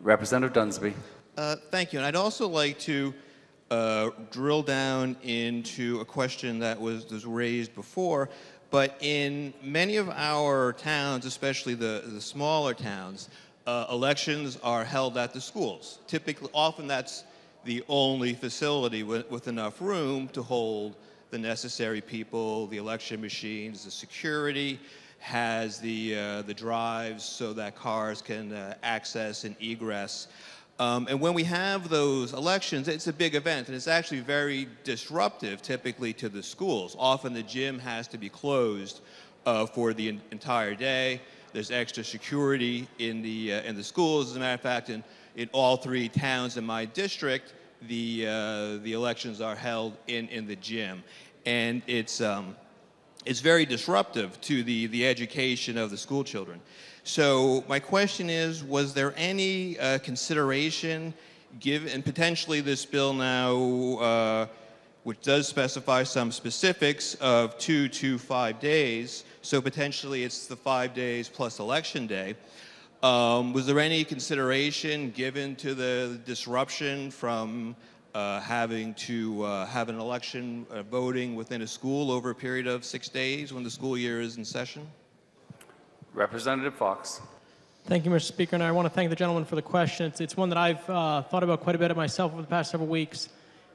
Representative Dunsby. Thank you. And I'd also like to drill down into a question that was raised before. But in many of our towns, especially the smaller towns, elections are held at the schools. Typically, often that's the only facility with enough room to hold the necessary people, the election machines, the security, has the drives so that cars can access and egress. And when we have those elections, it's a big event, and it's actually very disruptive, typically, to the schools. Often the gym has to be closed for the entire day. There's extra security in the schools. As a matter of fact, in all three towns in my district, the elections are held in the gym, and it's very disruptive to the education of the school children. So my question is, was there any consideration given, and potentially this bill now, which does specify some specifics of 2 to 5 days, so potentially it's the 5 days plus election day, was there any consideration given to the disruption from having to have an election voting within a school over a period of 6 days when the school year is in session? Representative Fox. Thank you, Mr. Speaker, and I want to thank the gentleman for the question. It's one that I've thought about quite a bit of myself over the past several weeks.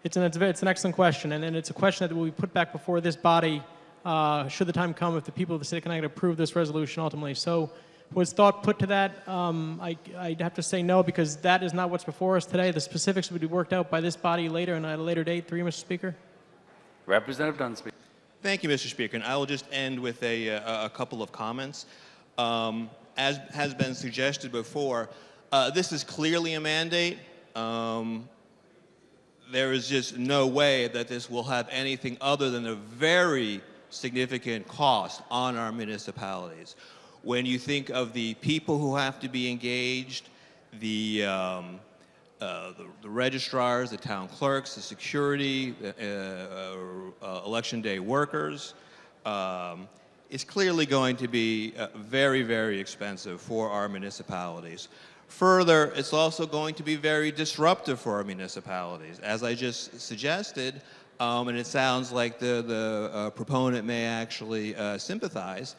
It's an excellent question, and it's a question that will be put back before this body should the time come if the people of the city of Connecticut approve this resolution ultimately. So was thought put to that? I'd have to say no, because that is not what's before us today. The specifics will be worked out by this body later and at a later date. Through you, Mr. Speaker. Representative Dunsby. Thank you, Mr. Speaker. And I will just end with a couple of comments. As has been suggested before, this is clearly a mandate. There is just no way that this will have anything other than a very significant cost on our municipalities. When you think of the people who have to be engaged, the registrars, the town clerks, the security, election day workers, it's clearly going to be very, very expensive for our municipalities. Further, it's also going to be very disruptive for our municipalities. As I just suggested, and it sounds like the proponent may actually sympathize,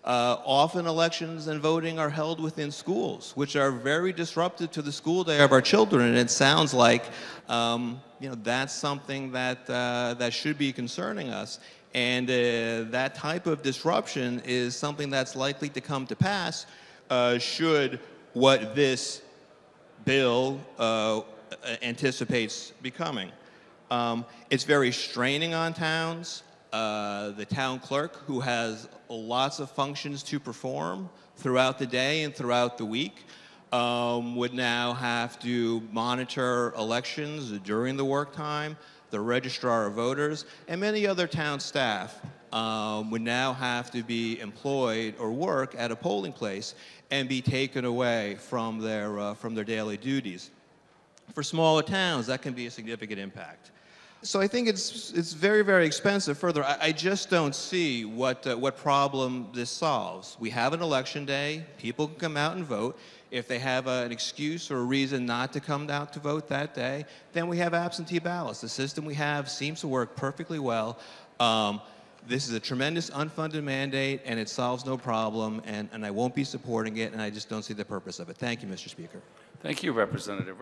often elections and voting are held within schools, which are very disruptive to the school day of our children. And it sounds like that's something that should be concerning us. And that type of disruption is something that's likely to come to pass should what this bill anticipates becoming. It's very straining on towns. The town clerk, who has lots of functions to perform throughout the day and throughout the week, would now have to monitor elections during the work time. The registrar of voters and many other town staff would now have to be employed or work at a polling place and be taken away from their daily duties. For smaller towns, that can be a significant impact. So I think it's very, very expensive. Further, I just don't see what problem this solves. We have an election day. People can come out and vote. If they have an excuse or a reason not to come out to vote that day, then we have absentee ballots. The system we have seems to work perfectly well. This is a tremendous unfunded mandate, and it solves no problem, and I won't be supporting it, and I just don't see the purpose of it. Thank you, Mr. Speaker. Thank you, Representative.